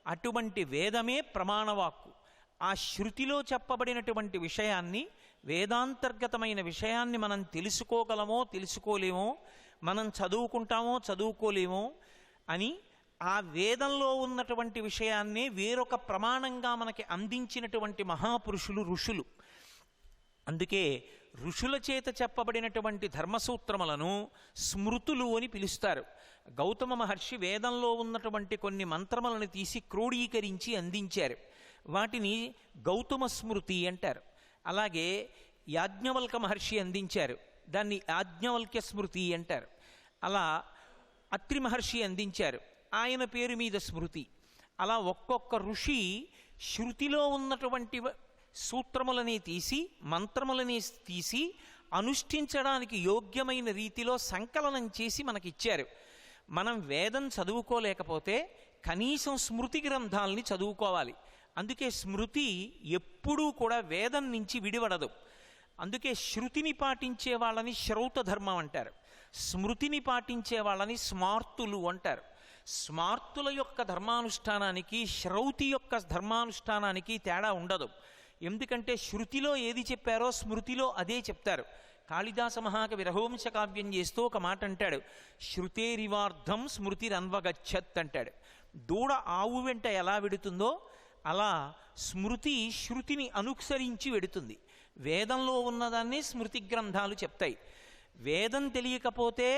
అటువంటి వేదమే ప్రమాణవాక్కు. ఆ శృతిలో చెప్పబడినటువంటి విషయాన్ని, వేదాంతర్గతమైన విషయాన్ని మనం తెలుసుకోగలమో తెలుసుకోలేమో, మనం చదువుకుంటామో చదువుకోలేమో అని ఆ వేదంలో ఉన్నటువంటి విషయాన్నే వేరొక ప్రమాణంగా మనకి అందించినటువంటి మహాపురుషులు ఋషులు. అందుకే ఋషుల చేత చెప్పబడినటువంటి ధర్మసూత్రములను స్మృతులు అని పిలుస్తారు. గౌతమ మహర్షి వేదంలో ఉన్నటువంటి కొన్ని మంత్రములను తీసి క్రోడీకరించి అందించారు. వాటిని గౌతమ స్మృతి అంటారు. అలాగే యాజ్ఞవల్క మహర్షి అందించారు, దాన్ని యాజ్ఞవల్క్య స్మృతి అంటారు. అలా అత్రి మహర్షి అందించారు, ఆయన పేరు మీద స్మృతి. అలా ఒక్కొక్క ఋషి శృతిలో ఉన్నటువంటి సూత్రములని తీసి, మంత్రములని తీసి అనుష్ఠించడానికి యోగ్యమైన రీతిలో సంకలనం చేసి మనకిచ్చారు. మనం వేదం చదువుకోలేకపోతే కనీసం స్మృతి గ్రంథాలని చదువుకోవాలి. అందుకే స్మృతి ఎప్పుడూ కూడా వేదం నుంచి విడివడదు. అందుకే శృతిని పాటించే వాళ్ళని శ్రౌత ధర్మం అంటారు, స్మృతిని పాటించే వాళ్ళని స్మార్తులు అంటారు. స్మార్తుల యొక్క ధర్మానుష్ఠానానికి శ్రౌతి యొక్క ధర్మానుష్ఠానానికి తేడా ఉండదు. ఎందుకంటే శృతిలో ఏది చెప్పారో స్మృతిలో అదే చెప్తారు. కాళిదాస మహాకవి రఘువంశ కావ్యం చేస్తూ ఒక మాట అంటాడు, శృతేరివార్ధం స్మృతిరన్వగచ్చత్ అంటాడు. దూడ ఆవు వెంట ఎలా వెడుతుందో అలా స్మృతి శృతిని అనుసరించి వెడుతుంది. వేదంలో ఉన్నదాన్ని స్మృతి గ్రంథాలు చెప్తాయి. వేదం తెలియకపోతే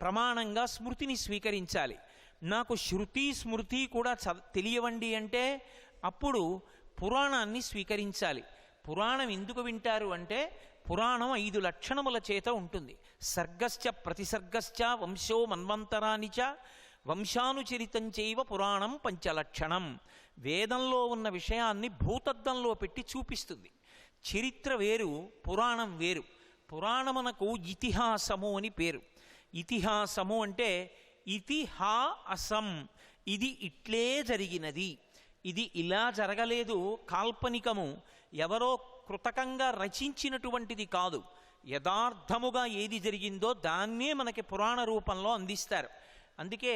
ప్రమాణంగా స్మృతిని స్వీకరించాలి. నాకు శృతి స్మృతి కూడా తెలియవండి అంటే అప్పుడు పురాణాన్ని స్వీకరించాలి. పురాణం ఎందుకు వింటారు అంటే పురాణం 5 లక్షణముల చేత ఉంటుంది. సర్గశ్చ ప్రతిసర్గశ్చ వంశో మన్వంతరానిచ వంశానుచరితం చైవ పురాణం 5 లక్షణం. వేదంలో ఉన్న విషయాన్ని భూతద్దంలో పెట్టి చూపిస్తుంది. చరిత్ర వేరు, పురాణం వేరు. పురాణమునకు ఇతిహాసము అని పేరు. ఇతిహాసము అంటే ఇతిహాసం, ఇది ఇట్లే జరిగినది, ఇది ఇలా జరగలేదు, కాల్పనికము, ఎవరో కృతకంగా రచించినటువంటిది కాదు. యథార్థముగా ఏది జరిగిందో దాన్నే మనకి పురాణ రూపంలో అందిస్తారు. అందుకే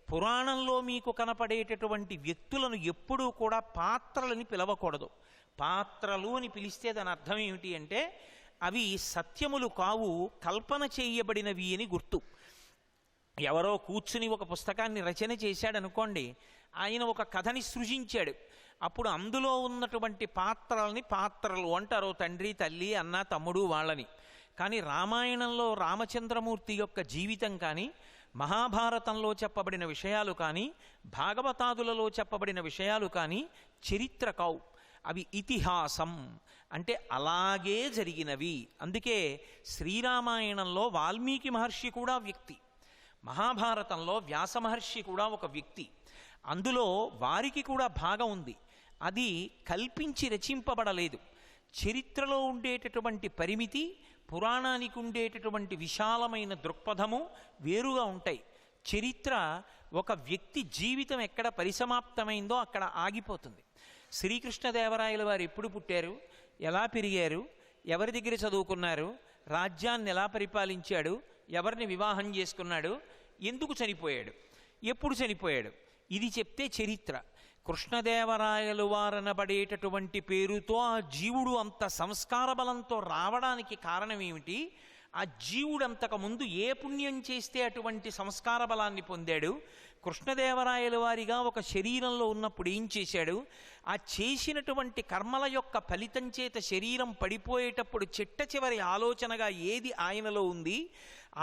పురాణంలో మీకు కనపడేటటువంటి వ్యక్తులను ఎప్పుడూ కూడా పాత్రలని పిలవకూడదు. పాత్రలు అని పిలిస్తే దాని అర్థం ఏమిటి అంటే అవి సత్యములు కావు, కల్పన చేయబడినవి అని గుర్తు. ఎవరో కూర్చుని ఒక పుస్తకాన్ని రచన చేశాడనుకోండి, ఆయన ఒక కథని సృజించాడు. అప్పుడు అందులో ఉన్నటువంటి పాత్రలని పాత్రలు అంటారు, తండ్రి తల్లి అన్న తమ్ముడు వాళ్ళని. కానీ రామాయణంలో రామచంద్రమూర్తి యొక్క జీవితం కానీ, మహాభారతంలో చెప్పబడిన విషయాలు కానీ, భాగవతాదులలో చెప్పబడిన విషయాలు కానీ చరిత్ర కావు, అవి ఇతిహాసం. అంటే అలాగే జరిగినవి. అందుకే శ్రీరామాయణంలో వాల్మీకి మహర్షి కూడా వ్యక్తి, మహాభారతంలో వ్యాస మహర్షి కూడా ఒక వ్యక్తి. అందులో వారికి కూడా భాగం ఉంది. అది కల్పించి రచింపబడలేదు. చరిత్రలో ఉండేటటువంటి పరిమితి, పురాణానికి ఉండేటటువంటి విశాలమైన దృక్పథము వేరుగా ఉంటాయి. చరిత్ర ఒక వ్యక్తి జీవితం ఎక్కడ పరిసమాప్తమైందో అక్కడ ఆగిపోతుంది. శ్రీకృష్ణదేవరాయల వారు ఎప్పుడు పుట్టారు, ఎలా పెరిగారు, ఎవరి దగ్గర చదువుకున్నారు, రాజ్యాన్ని ఎలా పరిపాలించాడు, ఎవరిని వివాహం చేసుకున్నాడు, ఎందుకు చనిపోయాడు, ఎప్పుడు చనిపోయాడు, ఇది చెప్తే చరిత్ర. కృష్ణదేవరాయలు వారనబడేటటువంటి పేరుతో ఆ జీవుడు అంత సంస్కార బలంతో రావడానికి కారణం ఏమిటి, ఆ జీవుడు అంతకుముందు ఏ పుణ్యం చేస్తే అటువంటి సంస్కార బలాన్ని పొందాడు, కృష్ణదేవరాయల వారిగా ఒక శరీరంలో ఉన్నప్పుడు ఏం చేశాడు, ఆ చేసినటువంటి కర్మల యొక్క ఫలితం చేత శరీరం పడిపోయేటప్పుడు చిట్ట చివరి ఆలోచనగా ఏది ఆయనలో ఉంది,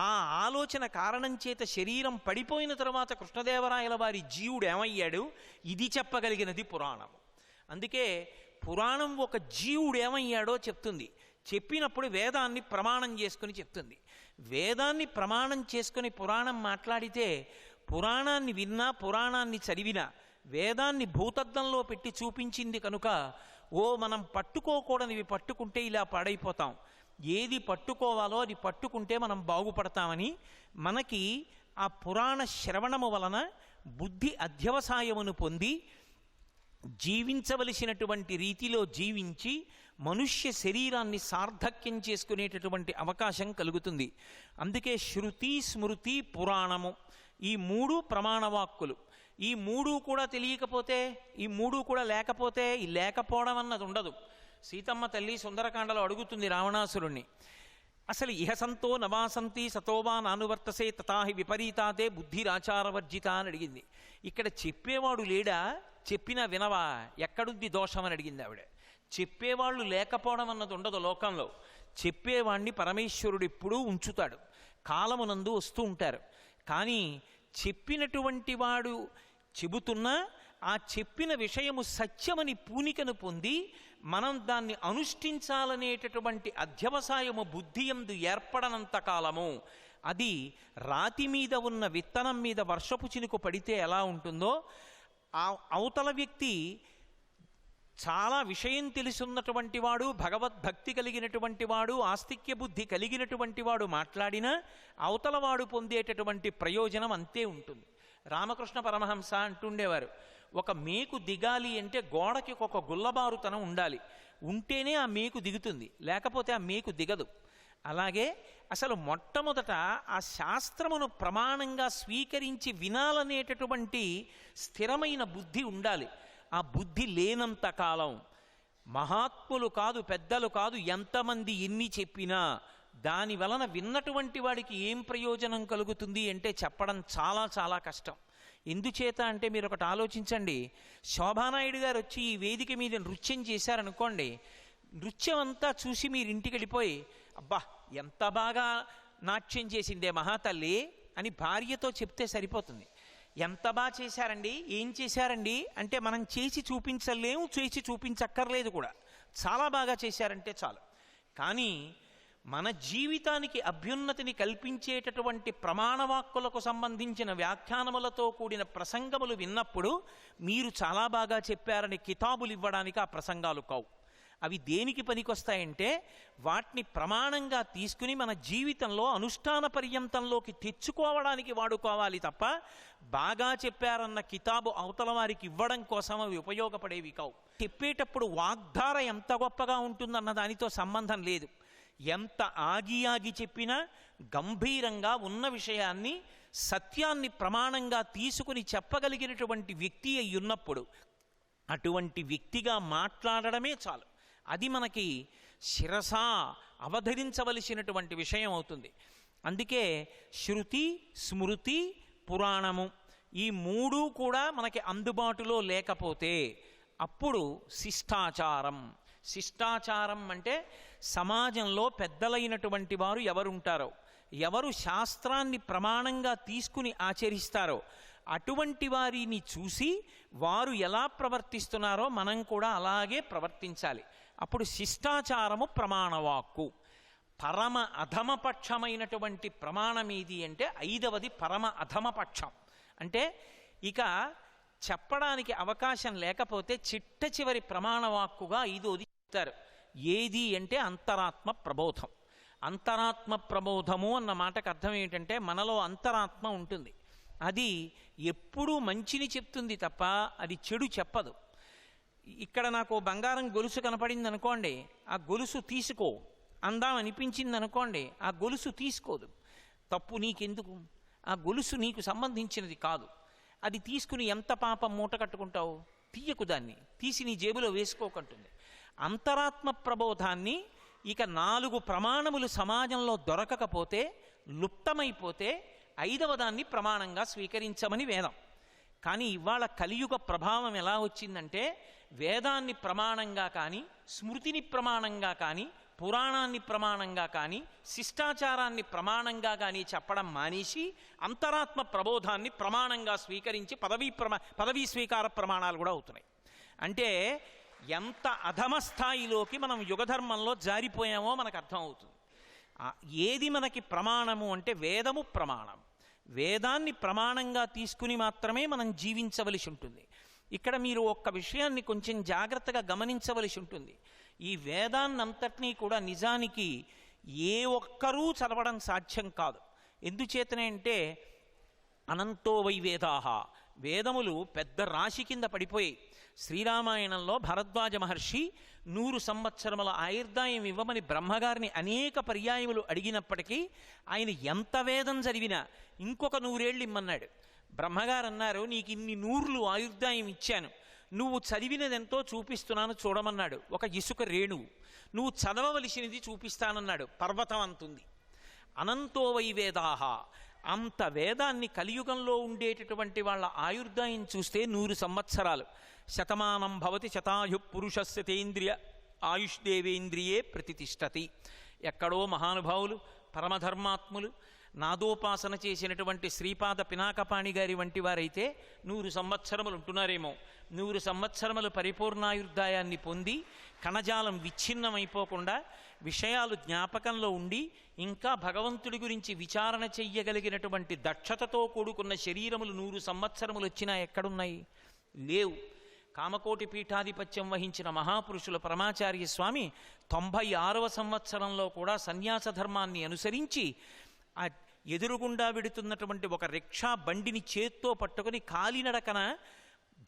ఆ ఆలోచన కారణం చేత శరీరం పడిపోయిన తర్వాత కృష్ణదేవరాయల వారి జీవుడు ఏమయ్యాడు, ఇది చెప్పగలిగినది పురాణము. అందుకే పురాణం ఒక జీవుడు ఏమయ్యాడో చెప్తుంది. చెప్పినప్పుడు వేదాన్ని ప్రమాణం చేసుకుని చెప్తుంది. వేదాన్ని ప్రమాణం చేసుకుని పురాణం మాట్లాడితే పురాణాన్ని విన్నా, పురాణాన్ని చదివినా, వేదాన్ని భూతద్దంలో పెట్టి చూపించింది కనుక మనం పట్టుకోకూడనివి పట్టుకుంటే ఇలా పాడైపోతాం, ఏది పట్టుకోవాలో అది పట్టుకుంటే మనం బాగుపడతామని మనకి ఆ పురాణ శ్రవణము వలన బుద్ధి అధ్యవసాయమును పొంది జీవించవలసినటువంటి రీతిలో జీవించి మనుష్య శరీరాన్ని సార్థక్యం చేసుకునేటటువంటి అవకాశం కలుగుతుంది. అందుకే శృతి, స్మృతి, పురాణము ఈ 3 ప్రమాణవాక్కులు. ఈ మూడు కూడా తెలియకపోతే, ఈ మూడు కూడా లేకపోతే ఈ లేకపోవడం అన్నది ఉండదు. సీతమ్మ తల్లి సుందరకాండలో అడుగుతుంది రావణాసురుణ్ణి, అసలు ఇహసంతో నవాసంతి సతోవా నానువర్తసే తథాహి విపరీతాదే బుద్ధిరాచారవర్జిత అని అడిగింది. ఇక్కడ చెప్పేవాడు లేడా? చెప్పినా వినవా? ఎక్కడుంది దోషం అని అడిగింది ఆవిడ. చెప్పేవాళ్ళు లేకపోవడం అన్నది ఉండదు లోకంలో. చెప్పేవాణ్ణి పరమేశ్వరుడు ఎప్పుడూ ఉంచుతాడు, కాలమునందు వస్తూ ఉంటారు. కానీ చెప్పినటువంటి వాడు చెబుతున్నా ఆ చెప్పిన విషయము సత్యమని పూనికను పొంది మనం దాన్ని అనుష్ఠించాలనేటటువంటి అధ్యవసాయము బుద్ధి యందు ఏర్పడనంత కాలము అది రాతి మీద ఉన్న విత్తనం మీద వర్షపు చినుకు పడితే ఎలా ఉంటుందో, ఆ అవతల వ్యక్తి చాలా విషయం తెలుసున్నటువంటి వాడు, భగవద్భక్తి కలిగినటువంటి వాడు, ఆస్తిక్య బుద్ధి కలిగినటువంటి వాడు మాట్లాడినా అవతలవాడు పొందేటటువంటి ప్రయోజనం అంతే ఉంటుంది. రామకృష్ణ పరమహంస అంటుండేవారు, ఒక మేకు దిగాలి అంటే గోడకి ఒక గుల్లబారుతనం ఉండాలి, ఉంటేనే ఆ మేకు దిగుతుంది, లేకపోతే ఆ మేకు దిగదు. అలాగే అసలు మొట్టమొదట ఆ శాస్త్రమును ప్రమాణంగా స్వీకరించి వినాలనేటటువంటి స్థిరమైన బుద్ధి ఉండాలి. ఆ బుద్ధి లేనంత కాలం మహాత్ములు కాదు, పెద్దలు కాదు, ఎంతమంది ఎన్ని చెప్పినా దాని వలన విన్నటువంటి వాడికి ఏం ప్రయోజనం కలుగుతుంది అంటే చెప్పడం చాలా చాలా కష్టం. ఎందుచేత అంటే మీరు ఒకటి ఆలోచించండి, శోభానాయుడు గారు వచ్చి ఈ వేదిక మీద నృత్యం చేశారనుకోండి, నృత్యం అంతా చూసి మీరు ఇంటికి వెళ్ళిపోయి అబ్బా ఎంత బాగా నాట్యం చేసిందే మహాతల్లి అని భార్యతో చెప్తే సరిపోతుంది. ఎంత బాగా చేశారండి, ఏం చేశారండి అంటే మనం చేసి చూపించలేము, చేసి చూపించక్కర్లేదు కూడా, చాలా బాగా చేశారంటే చాలు. కానీ మన జీవితానికి అభ్యున్నతిని కల్పించేటటువంటి ప్రమాణవాక్కులకు సంబంధించిన వ్యాఖ్యానములతో కూడిన ప్రసంగములు విన్నప్పుడు మీరు చాలా బాగా చెప్పారని కితాబులు ఇవ్వడానికి ఆ ప్రసంగాలు కావు. అవి దేనికి పనికొస్తాయంటే వాటిని ప్రమాణంగా తీసుకుని మన జీవితంలో అనుష్ఠాన పర్యంతంలోకి తెచ్చుకోవడానికి వాడుకోవాలి తప్ప బాగా చెప్పారన్న కితాబు అవతల వారికి ఇవ్వడం కోసం అవి ఉపయోగపడేవి కావు. చెప్పేటప్పుడు వాగ్ధార ఎంత గొప్పగా ఉంటుందన్న దానితో సంబంధం లేదు. ఎంత ఆగి ఆగి చెప్పినా గంభీరంగా ఉన్న విషయాన్ని, సత్యాన్ని ప్రమాణంగా తీసుకుని చెప్పగలిగినటువంటి వ్యక్తి అయి ఉన్నప్పుడు అటువంటి వ్యక్తిగా మాట్లాడడమే చాలు. అది మనకి శిరసా అవధరించవలసినటువంటి విషయం అవుతుంది. అందుకే శృతి, స్మృతి, పురాణము ఈ మూడు కూడా మనకి అందుబాటులో లేకపోతే అప్పుడు శిష్టాచారం. శిష్టాచారం అంటే సమాజంలో పెద్దలైనటువంటి వారు ఎవరుంటారో, ఎవరు శాస్త్రాన్ని ప్రమాణంగా తీసుకుని ఆచరిస్తారో అటువంటి వారిని చూసి వారు ఎలా ప్రవర్తిస్తున్నారో మనం కూడా అలాగే ప్రవర్తించాలి. అప్పుడు శిష్టాచారము ప్రమాణవాక్కు. పరమ అధమపక్షమైనటువంటి ప్రమాణం ఏది అంటే ఐదవది పరమ అధమపక్షం. అంటే ఇక చెప్పడానికి అవకాశం లేకపోతే చిట్ట చివరి ప్రమాణవాక్కుగా ఐదోది చెప్తారు. ఏది అంటే అంతరాత్మ ప్రబోధం. అంతరాత్మ ప్రబోధము అన్న మాటకు అర్థం ఏంటంటే మనలో అంతరాత్మ ఉంటుంది, అది ఎప్పుడూ మంచిని చెప్తుంది తప్ప అది చెడు చెప్పదు. ఇక్కడ నాకు బంగారం గొలుసు కనపడింది అనుకోండి, ఆ గొలుసు తీసుకో అందాం అనిపించింది అనుకోండి, ఆ గొలుసు తీసుకోదు. తప్పు నీకెందుకు? ఆ గొలుసు నీకు సంబంధించినది కాదు. అది తీసుకుని ఎంత పాపం మూట కట్టుకుంటావు? తీయకు, దాన్ని తీసి నీ జేబులో వేసుకోకంటుంది. అంతరాత్మ ప్రబోధాన్ని ఇక 4 ప్రమాణములు సమాజంలో దొరకకపోతే, లుప్తమైపోతే ఐదవ దాన్ని ప్రమాణంగా స్వీకరించమని వేదం. కానీ ఇవాళ కలియుగ ప్రభావం ఎలా వచ్చిందంటే వేదాన్ని ప్రమాణంగా కానీ, స్మృతిని ప్రమాణంగా కానీ, పురాణాన్ని ప్రమాణంగా కానీ, శిష్టాచారాన్ని ప్రమాణంగా కానీ చెప్పడం మానేసి అంతరాత్మ ప్రబోధాన్ని ప్రమాణంగా స్వీకరించి పదవీ స్వీకార ప్రమాణాలు కూడా అవుతున్నాయి. అంటే ఎంత అధమ స్థాయిలోకి మనం యుగధర్మంలో జారిపోయామో మనకు అర్థమవుతుంది. ఏది మనకి ప్రమాణము అంటే వేదము ప్రమాణం. వేదాన్ని ప్రమాణంగా తీసుకుని మాత్రమే మనం జీవించవలసి ఉంటుంది. ఇక్కడ మీరు ఒక్క విషయాన్ని కొంచెం జాగ్రత్తగా గమనించవలసి ఉంటుంది. ఈ వేదాన్నంతటినీ కూడా నిజానికి ఏ ఒక్కరూ చదవడం సాధ్యం కాదు. ఎందుచేతనే అంటే అనంతో వై వేదాహ, వేదములు పెద్ద రాశి కింద పడిపోయాయి. శ్రీరామాయణంలో భరద్వాజ మహర్షి 100 సంవత్సరముల ఆయుర్దాయం ఇవ్వమని బ్రహ్మగారిని అనేక పర్యాయములు అడిగినప్పటికీ ఆయన ఎంత వేదం చదివినా ఇంకొక 100 ఏళ్ళు ఇమ్మన్నాడు. బ్రహ్మగారు అన్నారు, నీకు ఇన్ని నూర్లు ఆయుర్దాయం ఇచ్చాను, నువ్వు చదివినదెంతో చూపిస్తున్నాను చూడమన్నాడు. ఒక ఇసుక రేణువు. నువ్వు చదవవలసినది చూపిస్తానన్నాడు. పర్వతం అంతుంది. అనంతో వై వేదాహ, అంత వేదాన్ని కలియుగంలో ఉండేటటువంటి వాళ్ళ ఆయుర్దాయం చూస్తే 100 సంవత్సరాలు. శతమానం భవతి శతాయు పురుషస్య తేంద్రియ ఆయుష్దేవేంద్రియే ప్రతిష్టతి. ఎక్కడో మహానుభావులు పరమధర్మాత్ములు నాదోపాసన చేసినటువంటి శ్రీపాద పినాకపాణి గారి వంటి వారైతే 100 సంవత్సరములు ఉంటున్నారేమో. 100 సంవత్సరములు పరిపూర్ణాయుర్దాయాన్ని పొంది కణజాలం విచ్ఛిన్నమైపోకుండా విషయాలు జ్ఞాపకంలో ఉండి ఇంకా భగవంతుడి గురించి విచారణ చెయ్యగలిగినటువంటి దక్షతతో కూడుకున్న శరీరములు 100 సంవత్సరములు వచ్చినా ఎక్కడున్నాయి? లేవు. కామకోటి పీఠాధిపత్యం వహించిన మహాపురుషుల పరమాచార్య స్వామి 96వ సంవత్సరంలో కూడా సన్యాస ధర్మాన్ని అనుసరించి ఆ ఎదురుగుండా వెడుతున్నటువంటి ఒక రిక్షా బండిని చేత్తో పట్టుకుని కాలినడకన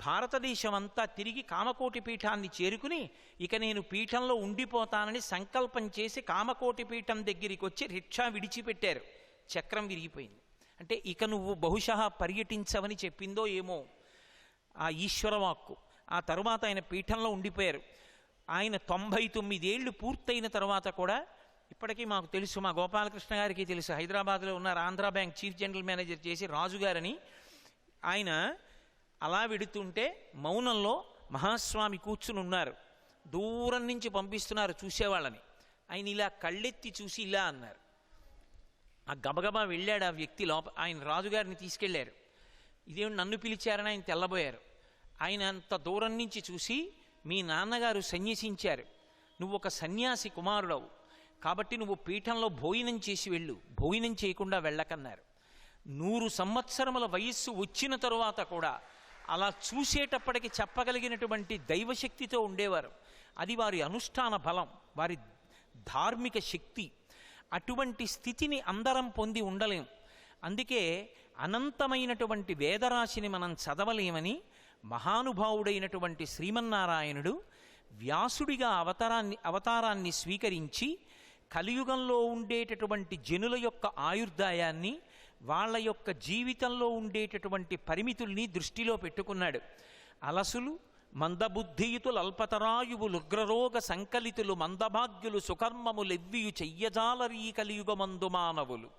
భారతదేశం అంతా తిరిగి కామకోటి పీఠాన్ని చేరుకుని ఇక నేను పీఠంలో ఉండిపోతానని సంకల్పం చేసి కామకోటి పీఠం దగ్గరికి వచ్చి రిక్షా విడిచిపెట్టారు. చక్రం విరిగిపోయింది. అంటే ఇక నువ్వు బహుశः పర్యటించవని చెప్పిందో ఏమో ఆ ఈశ్వరవాక్కు. ఆ తరువాత ఆయన పీఠంలో ఉండిపోయారు. ఆయన 99 ఏళ్ళు పూర్తయిన తర్వాత కూడా ఇప్పటికీ మాకు తెలుసు, మా గోపాలకృష్ణ గారికి తెలుసు, హైదరాబాద్లో ఉన్నారు, Andhra bank chief general manager చేసి రాజుగారని. ఆయన అలా వెడుతుంటే మౌనంలో మహాస్వామి కూర్చుని ఉన్నారు. దూరం నుంచి పంపిస్తున్నారు చూసేవాళ్ళని. ఆయన ఇలా కళ్ళెత్తి చూసి ఇలా అన్నారు. ఆ గబగబా వెళ్ళాడు ఆ వ్యక్తి ఆయన రాజుగారిని తీసుకెళ్లారు. ఇదేమి నన్ను పిలిచారని ఆయన తెల్లబోయారు. ఆయన అంత దూరం నుంచి చూసి, మీ నాన్నగారు సన్యసించారు, నువ్వు ఒక సన్యాసి కుమారుడవు కాబట్టి నువ్వు పీఠంలో భోజనం చేసి వెళ్ళు, భోజనం చేయకుండా వెళ్ళకన్నారు. 100 సంవత్సరముల వయస్సు వచ్చిన తరువాత కూడా అలా చూసేటప్పటికి చెప్పగలిగినటువంటి దైవశక్తితో ఉండేవారు. అది వారి అనుష్ఠాన బలం, వారి ధార్మిక శక్తి. అటువంటి స్థితిని అందరం పొంది ఉండలేం. అందుకే అనంతమైనటువంటి వేదరాశిని మనం చదవలేమని మహానుభావుడైనటువంటి శ్రీమన్నారాయణుడు వ్యాసుడిగా అవతారాన్ని స్వీకరించి కలియుగంలో ఉండేటటువంటి జనుల యొక్క ఆయుర్దాయాన్ని, వాళ్ళ యొక్క జీవితంలో ఉండేటటువంటి పరిమితుల్ని దృష్టిలో పెట్టుకున్నాడు. అలసులు మందబుద్ధియుతులు అల్పతరాయువులు ఉగ్రరోగ సంకలితులు మందభాగ్యులు సుకర్మములెవ్వియు చెయ్యజాలరీ కలియుగమందు మానవులు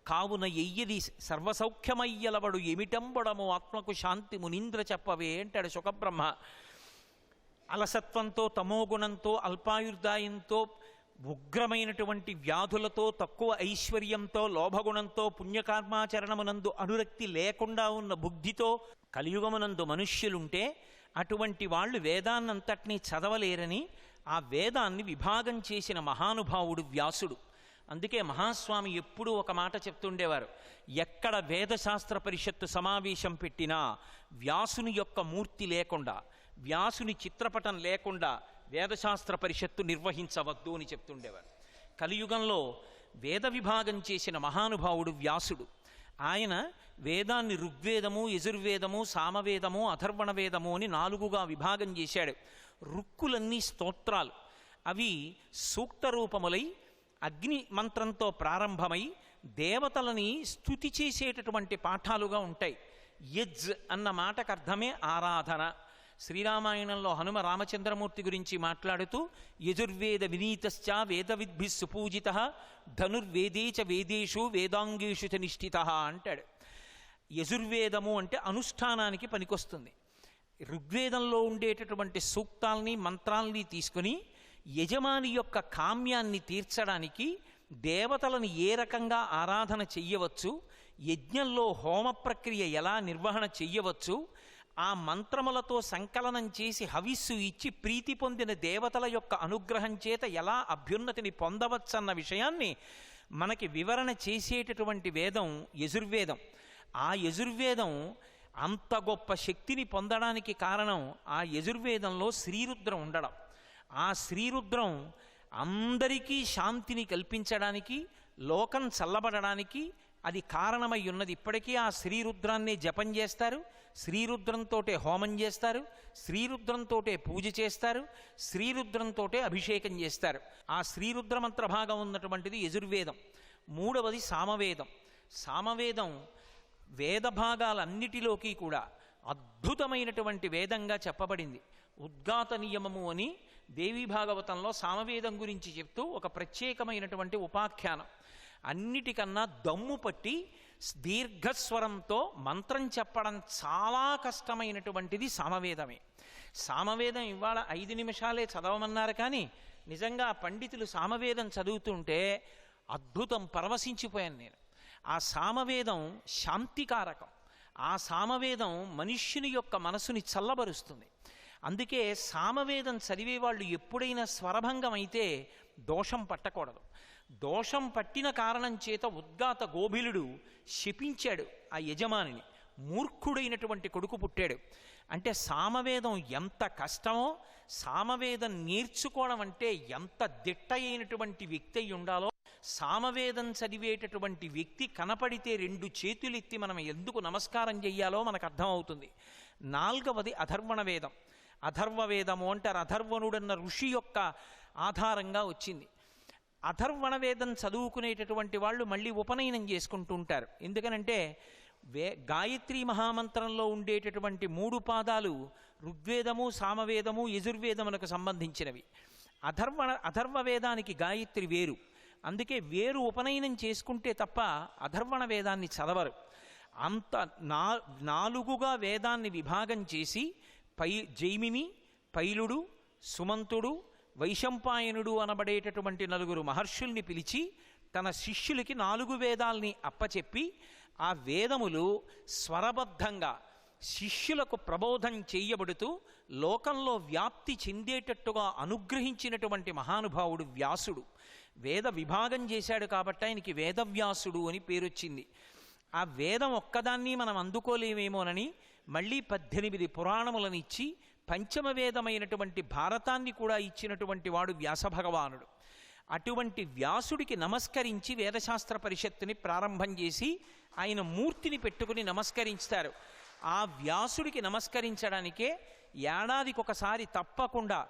కావున ఎయ్యది సర్వసౌఖ్యమయ్యలవడు ఎమిటంబడము ఆత్మకు శాంతి మునీంద్ర చెప్పవే అంటాడు సుఖబ్రహ్మ. అలసత్వంతో, తమోగుణంతో, అల్పాయుర్దాయంతో, ఉగ్రమైనటువంటి వ్యాధులతో, తక్కువ ఐశ్వర్యంతో, లోభగుణంతో, పుణ్యకర్మాచరణమునందు అనురక్తి లేకుండా ఉన్న బుద్ధితో కలియుగమునందు మనుష్యులుంటే అటువంటి వాళ్ళు వేదాన్నంతటినీ చదవలేరని ఆ వేదాన్ని విభాగం చేసిన మహానుభావుడు వ్యాసుడు. అందుకే మహాస్వామి ఎప్పుడూ ఒక మాట చెప్తుండేవారు, ఎక్కడ వేదశాస్త్ర పరిషత్తు సమావేశం పెట్టినా వ్యాసుని యొక్క మూర్తి లేకుండా, వ్యాసుని చిత్రపటం లేకుండా వేదశాస్త్ర పరిషత్తు నిర్వహించవద్దు అని చెప్తుండేవారు. కలియుగంలో వేద విభాగం చేసిన మహానుభావుడు వ్యాసుడు. ఆయన వేదాన్ని ఋగ్వేదము, యజుర్వేదము, సామవేదము, అథర్వణ వేదము అని 4గా విభాగం చేశాడు. రుక్కులన్నీ స్తోత్రాలు. అవి సూక్త రూపములై అగ్ని మంత్రంతో ప్రారంభమై దేవతలని స్తుతి చేసేటటువంటి పాఠాలుగా ఉంటాయి. యజ్ అన్న మాటకు అర్థమే ఆరాధన. శ్రీరామాయణంలో హనుమ రామచంద్రమూర్తి గురించి మాట్లాడుతూ యజుర్వేద వినీతశ్చ వేదవిద్భి సుపూజిత ధనుర్వేదే చ వేదేషు వేదాంగేషు చ నిష్ఠిత అంటాడు. యజుర్వేదము అంటే అనుష్ఠానానికి పనికొస్తుంది. ఋగ్వేదంలో ఉండేటటువంటి సూక్తాల్ని మంత్రాల్ని తీసుకుని యజమాని యొక్క కామ్యాన్ని తీర్చడానికి దేవతలను ఏ రకంగా ఆరాధన చెయ్యవచ్చు, యజ్ఞంలో హోమ ప్రక్రియ ఎలా నిర్వహణ చెయ్యవచ్చు, ఆ మంత్రములతో సంకలనం చేసి హవిస్సు ఇచ్చి ప్రీతి పొందిన దేవతల యొక్క అనుగ్రహం చేత ఎలా అభ్యున్నతిని పొందవచ్చన్న విషయాన్ని మనకి వివరణ చేసేటటువంటి వేదం యజుర్వేదం. ఆ యజుర్వేదం అంత గొప్ప శక్తిని పొందడానికి కారణం ఆ యజుర్వేదంలో శ్రీరుద్రం ఉండడం. ఆ శ్రీరుద్రం అందరికీ శాంతిని కల్పించడానికి, లోకం చల్లబడడానికి అది కారణమై ఉన్నది. ఇప్పటికీ ఆ శ్రీరుద్రాన్నే జపం చేస్తారు, శ్రీరుద్రంతోటే హోమం చేస్తారు, శ్రీరుద్రంతోటే పూజ చేస్తారు, శ్రీరుద్రంతోటే అభిషేకం చేస్తారు. ఆ శ్రీరుద్ర మంత్ర భాగం ఉన్నటువంటిది యజుర్వేదం. 3వది సామవేదం. సామవేదం వేద భాగాలన్నిటిలోకి కూడా అద్భుతమైనటువంటి వేదంగా చెప్పబడింది. ఉద్గాత నియమము అని దేవీ భాగవతంలో సామవేదం గురించి చెప్తూ ఒక ప్రత్యేకమైనటువంటి ఉపాఖ్యానం. అన్నిటికన్నా దమ్ము పట్టి దీర్ఘస్వరంతో మంత్రం చెప్పడం చాలా కష్టమైనటువంటిది సామవేదమే. సామవేదం ఇవాళ 5 నిమిషాలే చదవమన్నారు, కానీ నిజంగా పండితులు సామవేదం చదువుతుంటే అద్భుతం, పరవశించిపోయాను నేను. ఆ సామవేదం శాంతికారకం. ఆ సామవేదం మనుష్యుని యొక్క మనసుని చల్లబరుస్తుంది. అందుకే సామవేదం చదివేవాళ్ళు ఎప్పుడైనా స్వరభంగం అయితే దోషం పట్టకూడదు. దోషం పట్టిన కారణం చేత ఉద్గాత గోభిలుడు శపించాడు ఆ యజమానిని. మూర్ఖుడైనటువంటి కొడుకు పుట్టాడు. అంటే సామవేదం ఎంత కష్టమో, సామవేదం నేర్చుకోవడం అంటే ఎంత దిట్ట అయినటువంటి వ్యక్తి అయి ఉండాలో, సామవేదం చదివేటటువంటి వ్యక్తి కనపడితే 2 చేతులెత్తి మనం ఎందుకు నమస్కారం చెయ్యాలో మనకు అర్థమవుతుంది. 4వది అధర్వణ వేదం. అధర్వవేదము అంటారు. అధర్వణుడన్న ఋషి యొక్క ఆధారంగా వచ్చింది. అధర్వణ వేదం చదువుకునేటటువంటి వాళ్ళు మళ్ళీ ఉపనయనం చేసుకుంటూ ఉంటారు. ఎందుకనంటే గాయత్రీ మహామంత్రంలో ఉండేటటువంటి 3 పాదాలు ఋగ్వేదము, సామవేదము, యజుర్వేదములకు సంబంధించినవి. అధర్వ వేదానికి గాయత్రి వేరు. అందుకే వేరు ఉపనయనం చేసుకుంటే తప్ప అధర్వణ వేదాన్ని చదవరు. అంత 4గా వేదాన్ని విభాగం చేసి జైమిని, పైలుడు, సుమంతుడు, వైశంపాయనుడు అనబడేటటువంటి 4 మహర్షుల్ని పిలిచి తన శిష్యులకి 4 వేదాల్ని అప్పచెప్పి ఆ వేదములు స్వరబద్ధంగా శిష్యులకు ప్రబోధం చేయబడుతూ లోకంలో వ్యాప్తి చెందేటట్టుగా అనుగ్రహించినటువంటి మహానుభావుడు వ్యాసుడు. వేద విభాగం చేశాడు కాబట్టి ఆయనకి వేదవ్యాసుడు అని పేరొచ్చింది. ఆ వేదం ఒక్కదాన్ని మనం అందుకోలేమేమోనని మళ్ళీ 18 పురాణములను ఇచ్చి పంచమ వేదమైనటువంటి భారతాన్ని కూడా ఇచ్చినటువంటి వాడు వ్యాసభగవానుడు. అటువంటి వ్యాసుడికి నమస్కరించి వేదశాస్త్ర పరిషత్తుని ప్రారంభం చేసి ఆయన మూర్తిని పెట్టుకుని నమస్కరిస్తారు. ఆ వ్యాసుడికి నమస్కరించడానికే ఏడాదికొకసారి తప్పకుండా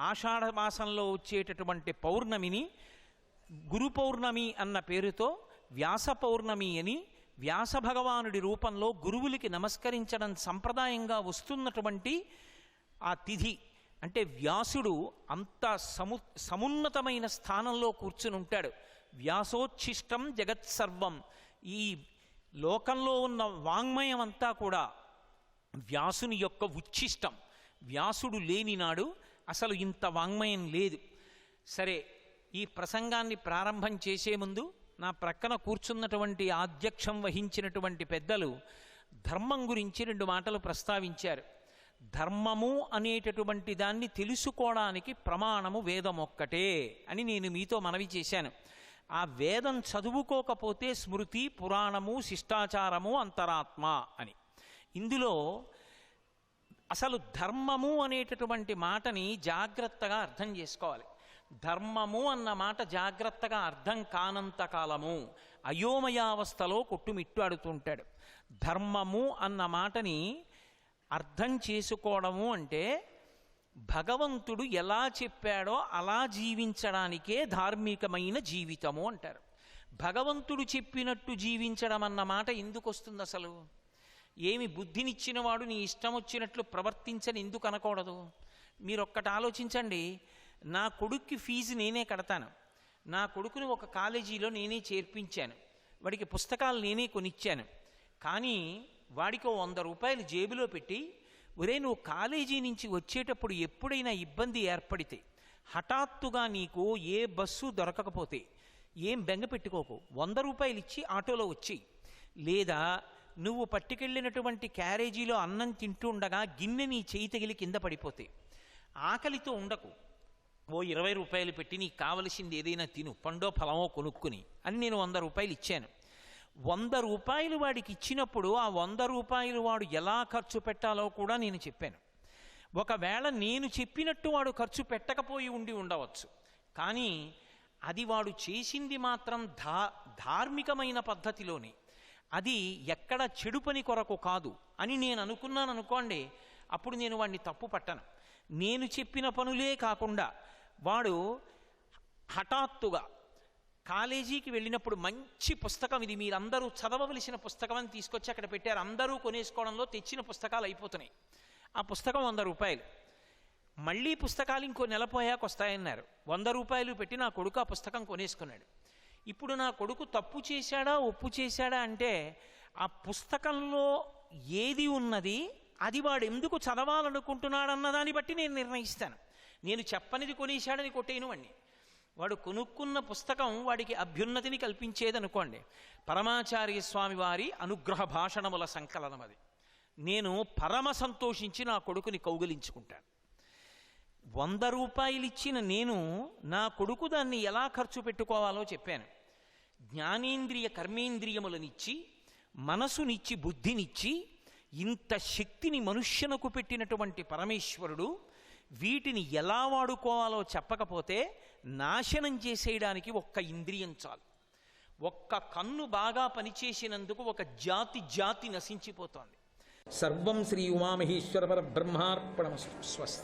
ఆషాఢ మాసంలో వచ్చేటటువంటి పౌర్ణమిని గురు పౌర్ణమి అన్న పేరుతో వ్యాస పౌర్ణమి అని వ్యాస భగవానుడి రూపంలో గురువులకి నమస్కరించడం సంప్రదాయంగా వస్తున్నటువంటి ఆ తిథి. అంటే వ్యాసుడు అంత సమున్నతమైన స్థానంలో కూర్చుని ఉంటాడు. వ్యాసోచ్ఛిష్టం జగత్సర్వం. ఈ లోకంలో ఉన్న వాంగ్మయం అంతా కూడా వ్యాసుని యొక్క ఉచ్ఛిష్టం. వ్యాసుడు లేనినాడు అసలు ఇంత వాంగ్మయం లేదు. సరే, ఈ ప్రసంగాన్ని ప్రారంభం చేసే ముందు నా ప్రక్కన కూర్చున్నటువంటి ఆధ్యక్షం వహించినటువంటి పెద్దలు ధర్మం గురించి 2 మాటలు ప్రస్తావించారు. ధర్మము అనేటటువంటి దాన్ని తెలుసుకోవడానికి ప్రమాణము వేదం ఒక్కటే అని నేను మీతో మనవి చేశాను. ఆ వేదం చదువుకోకపోతే స్మృతి, పురాణము, శిష్టాచారము, అంతరాత్మ అని. ఇందులో అసలు ధర్మము అనేటటువంటి మాటని జాగ్రత్తగా అర్థం చేసుకోవాలి. ధర్మము అన్న మాట జాగ్రత్తగా అర్థం కానంత కాలము అయోమయావస్థలో కొట్టుమిట్టాడుతుంటాడు. ధర్మము అన్న మాటని అర్థం చేసుకోవడము అంటే భగవంతుడు ఎలా చెప్పాడో అలా జీవించడానికే ధార్మికమైన జీవితము అంటారు. భగవంతుడు చెప్పినట్టు జీవించడం అన్న మాట ఎందుకు వస్తుంది అసలు? ఏమి బుద్ధినిచ్చిన వాడు నీ ఇష్టం వచ్చినట్లు ప్రవర్తించని ఎందుకు అనకూడదు? మీరొక్కటి ఆలోచించండి. నా కొడుక్కి ఫీజు నేనే కడతాను. నా కొడుకుని ఒక కాలేజీలో నేనే చేర్పించాను. వాడికి పుస్తకాలు నేనే కొనిచ్చాను. కానీ వాడికి 100 రూపాయలు జేబులో పెట్టి, ఒరే నువ్వు కాలేజీ నుంచి వచ్చేటప్పుడు ఎప్పుడైనా ఇబ్బంది ఏర్పడితే, హఠాత్తుగా నీకు ఏ బస్సు దొరకకపోతే ఏం బెంగ పెట్టుకోకు, 100 రూపాయలు ఇచ్చి ఆటోలో వచ్చి, లేదా నువ్వు పట్టుకెళ్ళినటువంటి క్యారేజీలో అన్నం తింటూ ఉండగా గిన్నె నీ చేయి తగిలి కింద పడిపోతే ఆకలితో ఉండకు, ఓ 20 రూపాయలు పెట్టి నీకు కావలసింది ఏదైనా తిను, పండో ఫలమో కొనుక్కుని అని నేను 100 రూపాయలు ఇచ్చాను. 100 రూపాయలు వాడికి ఇచ్చినప్పుడు ఆ 100 రూపాయలు వాడు ఎలా ఖర్చు పెట్టాలో కూడా నేను చెప్పాను. ఒకవేళ నేను చెప్పినట్టు వాడు ఖర్చు పెట్టకపోయి ఉండవచ్చు, కానీ అది వాడు చేసింది మాత్రం ధార్మికమైన పద్ధతిలోనే, అది ఎక్కడ చెడు పని కొరకు కాదు అని నేను అనుకున్నాను అనుకోండి, అప్పుడు నేను వాడిని తప్పు పట్టను. నేను చెప్పిన పనులే కాకుండా వాడు హఠాత్తుగా కాలేజీకి వెళ్ళినప్పుడు మంచి పుస్తకం, ఇది మీరందరూ చదవవలసిన పుస్తకం అని తీసుకొచ్చి అక్కడ పెట్టారు. అందరూ కొనేసుకోవడంలో తెచ్చిన పుస్తకాలు అయిపోతున్నాయి. ఆ పుస్తకం 100 రూపాయలు. మళ్ళీ పుస్తకాలు ఇంకో నెల పోయాక వస్తాయన్నారు. 100 రూపాయలు పెట్టి నా కొడుకు ఆ పుస్తకం కొనేసుకున్నాడు. ఇప్పుడు నా కొడుకు తప్పు చేశాడా ఒప్పు చేశాడా అంటే ఆ పుస్తకంలో ఏది ఉన్నది, అది వాడు ఎందుకు చదవాలనుకుంటున్నాడన్న దాన్ని బట్టి నేను నిర్ణయిస్తాను. నేను చెప్పనిది కొనేశాడని కొట్టేను వాడిని. వాడు కొనుక్కున్న పుస్తకం వాడికి అభ్యున్నతిని కల్పించేదనుకోండి, పరమాచార్య స్వామి వారి అనుగ్రహ భాషణముల సంకలనం అది. నేను పరమ సంతోషించి నా కొడుకుని కౌగిలించుకుంటాను. 100 రూపాయలు ఇచ్చిన నేను నా కొడుకు దాన్ని ఎలా ఖర్చు పెట్టుకోవాలో చెప్పాను. జ్ఞానేంద్రియ కర్మేంద్రియములనిచ్చి, మనసునిచ్చి, బుద్ధినిచ్చి, ఇంత శక్తిని మనుష్యునకు పెట్టినటువంటి పరమేశ్వరుడు వీటిని ఎలా వాడుకోవాలో చెప్పకపోతే నాశనం చేసేయడానికి ఒక్క ఇంద్రియం చాలు. ఒక్క కన్ను బాగా పనిచేసినందుకు ఒక జాతి నశించిపోతోంది. సర్వం శ్రీ ఉమామహేశ్వర పరబ్రహ్మార్పణమస్తు. స్వస్తి.